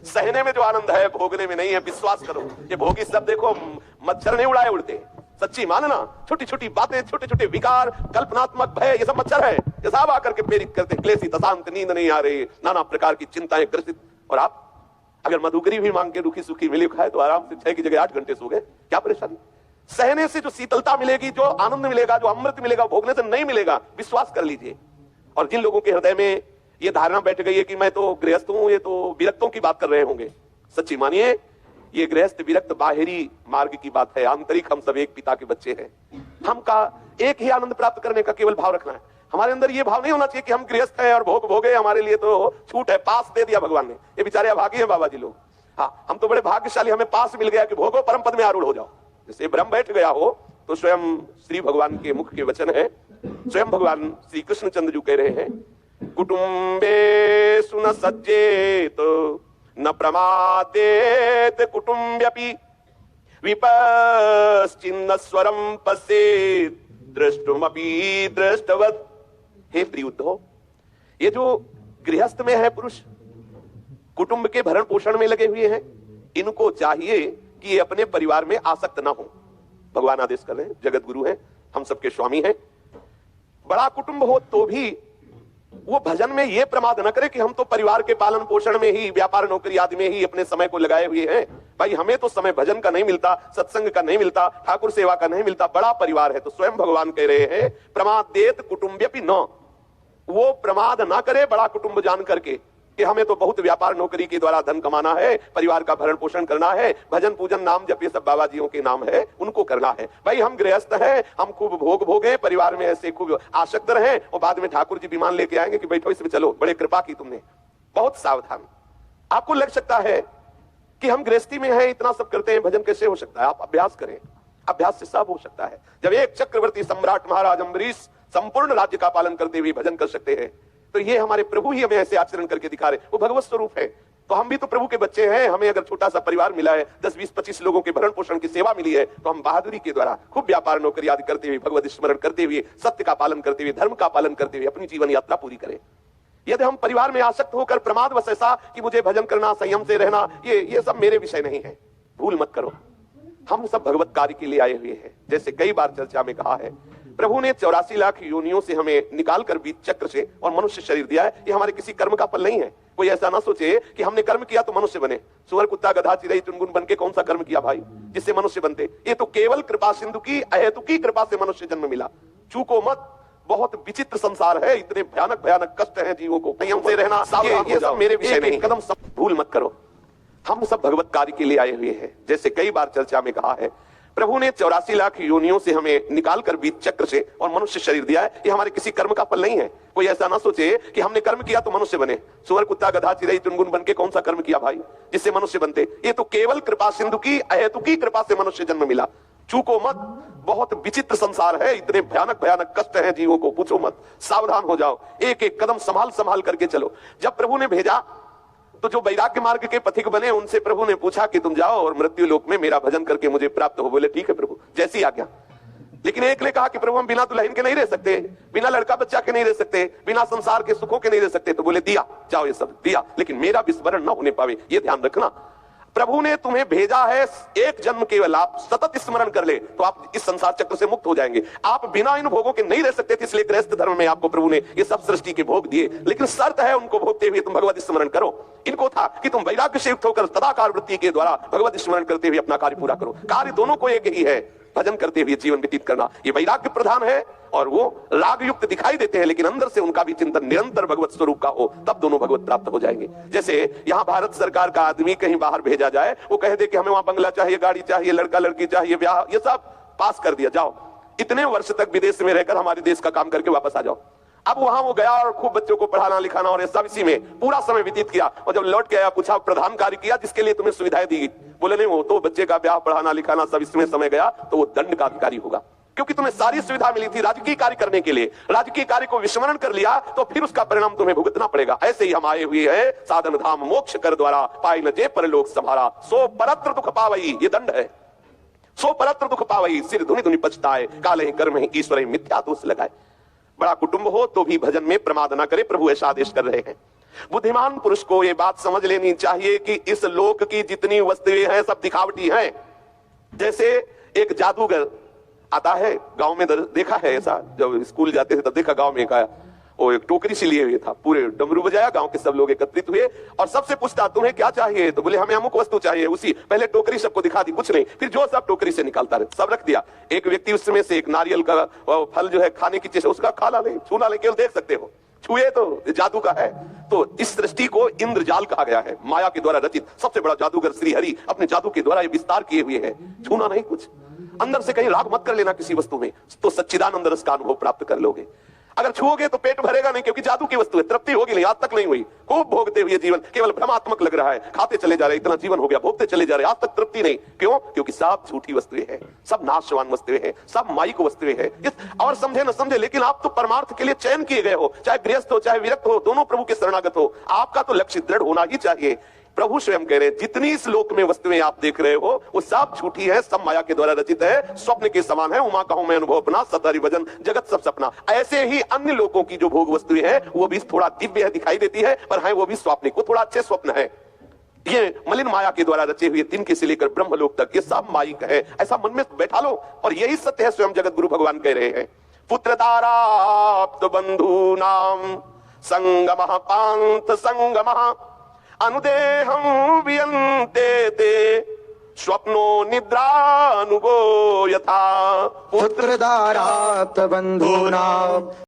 सहने में जो आनंद है भोगने में नहीं है, विश्वास करो। ये भोगी सब देखो मच्छर नहीं उड़ाए उड़ते, सच्ची मानना। छोटी छोटी बातें, छोटे छोटे विकार, कल्पनात्मक भय, ये सब मच्छर है। ये सब आकर के प्रेरित करते, क्लेशी दशांत, नींद नहीं आ रही, नाना प्रकार की चिंताएं ग्रसित। और आप अगर मधुकरी भी मांग के दुखी सुखी मिली खाए तो आराम से 6 की जगह 8 घंटे सो गए, क्या परेशानी। सहने से जो शीतलता मिलेगी, जो आनंद मिलेगा, जो अमृत मिलेगा, भोगने से नहीं मिलेगा, विश्वास कर लीजिए। और जिन लोगों के हृदय में ये धारणा बैठ गई है कि मैं तो गृहस्थ हूं, ये तो विरक्तों की बात कर रहे होंगे, सच्ची मानिए ये गृहस्थ विरक्त बाहरी मार्ग की बात है। आंतरिक हम सब एक पिता के बच्चे हैं। हम का एक ही आनंद प्राप्त करने का केवल भाव रखना है। हमारे अंदर ये भाव नहीं होना चाहिए कि हम गृहस्थ हैं और भोग भोगे, हमारे लिए तो छूट है, पास दे दिया भगवान ने। ये बेचारे अभागी हैं बाबा जी लोग। हाँ, हम तो बड़े भाग्यशाली, हमें पास मिल गया कि भोगो परम पद में आरूढ़ हो जाओ। जैसे ब्रह्म बैठ गया हो तो स्वयं श्री भगवान के मुख के वचन है, स्वयं भगवान श्री कृष्णचंद्र जी कह रहे हैं, कुटुंबे सुन सज्जेत न प्रमादेत कुटुंब्यपि विपश्चिन्न स्वरम पश्येत दृष्टुमपि दृष्टवत्। हे प्रिय उद्धव, ये जो गृहस्थ में है पुरुष, कुटुंब के भरण पोषण में लगे हुए हैं, इनको चाहिए कि ये अपने परिवार में आसक्त ना हो। भगवान आदेश कर रहे हैं, जगत गुरु हैं, हम सबके स्वामी हैं। बड़ा कुटुंब हो तो भी वो भजन में ये प्रमाद न करे कि हम तो परिवार के पालन पोषण में ही, व्यापार नौकरी आदि में ही अपने समय को लगाए हुए हैं। भाई हमें तो समय भजन का नहीं मिलता, सत्संग का नहीं मिलता, ठाकुर सेवा का नहीं मिलता। बड़ा परिवार है तो स्वयं भगवान कह रहे हैं, प्रमादेत कुटुंब्यपि न, वो प्रमाद ना करे बड़ा कुटुंब जान करके कि हमें तो बहुत व्यापार नौकरी के द्वारा धन कमाना है, परिवार का भरण पोषण करना है, भजन पूजन नाम जप ये सब बाबा जियों के नाम है, उनको करना है। भाई हम गृहस्थ हैं, हम खूब भोग भोगे, परिवार में ऐसे खूब आसक्त रहे और बाद में ठाकुर जी विमान लेके आएंगे कि बैठो इसमें चलो, बड़े कृपा की तुमने। बहुत सावधान। आपको लग सकता है कि हम गृहस्थी में हैं, इतना सब करते हैं, भजन कैसे हो सकता है। आप अभ्यास करें, अभ्यास से सब हो सकता है। जब एक चक्रवर्ती सम्राट महाराज अम्बरीश संपूर्ण राज्य का पालन करते हुए भजन कर सकते हैं, तो ये हमारे प्रभु ही हमें ऐसे आचरण करके दिखा रहे। वो भगवत स्वरूप है, तो हम भी तो प्रभु के बच्चे हैं। हमें अगर छोटा सा परिवार मिला है, 10, 20, 25 लोगों के भरण पोषण की सेवा मिली है, तो हम बहादुरी के द्वारा खूब व्यापार नौकरी आदि करते हुए, भगवत स्मरण करते हुए, सत्य का पालन करते हुए, धर्म का पालन करते हुए अपनी जीवन यात्रा पूरी करें। यदि हम परिवार में आसक्त होकर प्रमाद वश ऐसा कि मुझे भजन करना, संयम से रहना, ये सब मेरे विषय नहीं है, भूल मत करो। हम सब भगवत कार्य के लिए आए हुए हैं। जैसे कई बार चर्चा में कहा है, प्रभु ने 84 लाख योनियों से हमें निकालकर बीच चक्र से और मनुष्य शरीर दिया है। ये हमारे किसी कर्म का फल नहीं है। कोई ऐसा ना सोचे कि हमने कर्म किया तो मनुष्य बने। सुअर, कुत्ता, गधा, चिड़ै, चुनगुन बन के कौन सा कर्म किया भाई जिससे मनुष्य बनते। ये तो केवल कृपा सिंधु की अहेतुकी कृपा से मनुष्य जन्म मिला। चूको मत, बहुत विचित्र संसार है, इतने भयानक भयानक कष्ट है जीवों को। संयम से रहना, ये सब मेरे विषय नहीं, कदम भूल मत करो। हम सब भगवत कार्य के लिए आए हुए हैं। जैसे कई बार चर्चा में कहा है, प्रभु ने 84 लाख योनियों से हमें निकालकर बीच चक्र से और मनुष्य शरीर दिया है। ये हमारे किसी कर्म का फल नहीं है। कोई ऐसा ना सोचे कि हमने कर्म किया तो मनुष्य बने। सुअर, कुत्ता, गधा, चिड़ै, चुनगुन बन के कौन सा कर्म किया भाई जिससे मनुष्य बनते। ये तो केवल कृपा सिंधु की अहेतुकी कृपा से मनुष्य जन्म मिला। चूको मत, बहुत विचित्र संसार है, इतने भयानक भयानक कष्ट है जीवों को, पूछो मत। सावधान हो जाओ, एक एक कदम संभाल संभाल करके चलो। जब प्रभु ने भेजा तो जो वैराग्य मार्ग के पथिक बने, उनसे प्रभु ने पूछा कि तुम जाओ और मृत्यु लोक में मेरा भजन करके मुझे प्राप्त हो। बोले ठीक है प्रभु, जैसी आज्ञा। लेकिन एक ने कहा कि प्रभु हम बिना दुल्हन के नहीं रह सकते, बिना लड़का बच्चा के नहीं रह सकते, बिना संसार के सुखों के नहीं रह सकते। तो बोले दिया, जाओ ये सब दिया, लेकिन मेरा विस्मरण न होने पावे, ये ध्यान रखना। प्रभु ने तुम्हें भेजा है एक जन्म केवल, आप सतत स्मरण कर ले तो आप इस संसार चक्र से मुक्त हो जाएंगे। आप बिना इन भोगों के नहीं रह सकते थे, इसलिए गृहस्थ धर्म में आपको प्रभु ने ये सब सृष्टि के भोग दिए। लेकिन शर्त है उनको भोगते हुए तुम भगवत स्मरण करो। इनको था कि तुम वैराग्य से युक्त होकर सदाकार वृत्ति के द्वारा भगवत स्मरण करते हुए अपना कार्य पूरा करो। कार्य दोनों को एक ही है, भजन करते हुए जीवन व्यतीत करना। ये वैराग्य प्रधान है और वो राग युक्त दिखाई देते हैं, लेकिन अंदर से उनका भी चिंतन निरंतर भगवत स्वरूप का हो, तब दोनों भगवत प्राप्त हो जाएंगे। जैसे यहाँ भारत सरकार का आदमी कहीं बाहर भेजा जाए, वो कह दे कि हमें वहां बंगला चाहिए, गाड़ी चाहिए, लड़का लड़की चाहिए, ब्याह, ये सब पास कर दिया, जाओ इतने वर्ष तक विदेश में रहकर हमारे देश का काम करके वापस आ जाओ। अब वहां वो गया और खूब बच्चों को पढ़ाना लिखाना और सब इसी में पूरा समय व्यतीत किया। और जब लौट के आया, पूछा प्रधान कार्य किया जिसके लिए तुम्हें सुविधाएं दी? बोले नहीं, वो तो बच्चे का ब्याह, पढ़ाना लिखाना सब इसमें समय गया, तो वो दंड का अधिकारी होगा। क्योंकि तुम्हें सारी सुविधा मिली थी राजकीय कार्य करने के लिए, राजकीय कार्य को विस्मरण कर लिया तो फिर उसका परिणाम तुम्हें भुगतना पड़ेगा। ऐसे ही हम आए हुए हैं, साधन धाम मोक्ष कर द्वारा पाई न जे परलोक संभारा, सो परत्र दुख पावई, ये दंड है। सो परत्र दुख पावई, सिर धुनि धुनि पछताए, काले कर्म है ईश्वर मिथ्या दोष लगाए। बड़ा कुटुंब हो तो भी भजन में प्रमाद ना करे, प्रभु ऐसा आदेश कर रहे हैं। बुद्धिमान पुरुष को यह बात समझ लेनी चाहिए कि इस लोक की जितनी वस्तुएं हैं सब दिखावटी हैं। जैसे एक जादूगर आता है गांव में, देखा है ऐसा, जब स्कूल जाते थे तब देखा, गांव में एक आया, वो एक टोकरी सी लिए हुए था, पूरे डमरू बजाया, गांव के सब लोग एकत्रित हुए और सबसे पूछता तुम्हें क्या चाहिए, तो बोले हमें अमुक वस्तु चाहिए। उसी पहले टोकरी सबको दिखा दी, कुछ नहीं, फिर जो सब टोकरी से निकालता रहे, सब रख दिया। एक व्यक्ति उसमें से एक नारियल का फल जो है खाने की चीज, उसका खा ला नहीं, छू ला नहीं, केवल देख सकते हो, छुए तो जादू का है। तो इस सृष्टि को इंद्रजाल कहा गया है, माया के द्वारा रचित। सबसे बड़ा जादूगर श्री हरि अपने जादू के द्वारा ये विस्तार किए हुए हैं। छूना नहीं कुछ, अंदर से कहीं राग मत कर लेना किसी वस्तु में, तो सच्चिदानंद रस का अनुभव प्राप्त कर लोगे। अगर छुओगे तो पेट भरेगा नहीं, क्योंकि जादू की वस्तु है, तृप्ति होगी नहीं, आज तक नहीं हुई। खूब भोगते हुए जीवन केवल भ्रमात्मक लग रहा है, खाते चले जा रहे, इतना जीवन हो गया, भोगते चले जा रहे, आज तक तृप्ति नहीं। क्यों? क्योंकि सब झूठी वस्तुएं हैं, सब नाशवान वस्तुएं हैं, सब माइक वस्तुएं हैं। और समझे न समझे, लेकिन आप तो परमार्थ के लिए चयन किए गए हो, चाहे गृहस्थ हो चाहे विरक्त हो, दोनों प्रभु के शरणागत हो। आपका तो लक्ष्य दृढ़ होना ही चाहिए। प्रभु स्वयं कह रहे हैं जितनी इस लोक में वस्तुएं आप देख रहे हो वो सब झूठी है, सब माया के द्वारा रचित है, स्वप्न के समान है। उमा कहूं मैं अनुभव अपना, सतहरि भजन जगत सब सपना। ऐसे ही अन्य लोगों की जो भोग वस्तुएं हैं वो भी थोड़ा दिव्य दिखाई देती है, पर है वो भी स्वाप्निक, वो थोड़ा अच्छे स्वप्न है। ये मलिन माया के द्वारा रचे हुए तिनके से लेकर ब्रह्मलोक तक ये सब माइक है, ऐसा मन में बैठा लो। और यही सत्य है, स्वयं जगत गुरु भगवान कह रहे हैं, पुत्र ताराप्त बंधु नाम संगमः पांथ संगमः अनुदेहं वियन्ते ते स्वप्नो निद्रानुगो यथा पुत्रदारात् बन्धूनाम्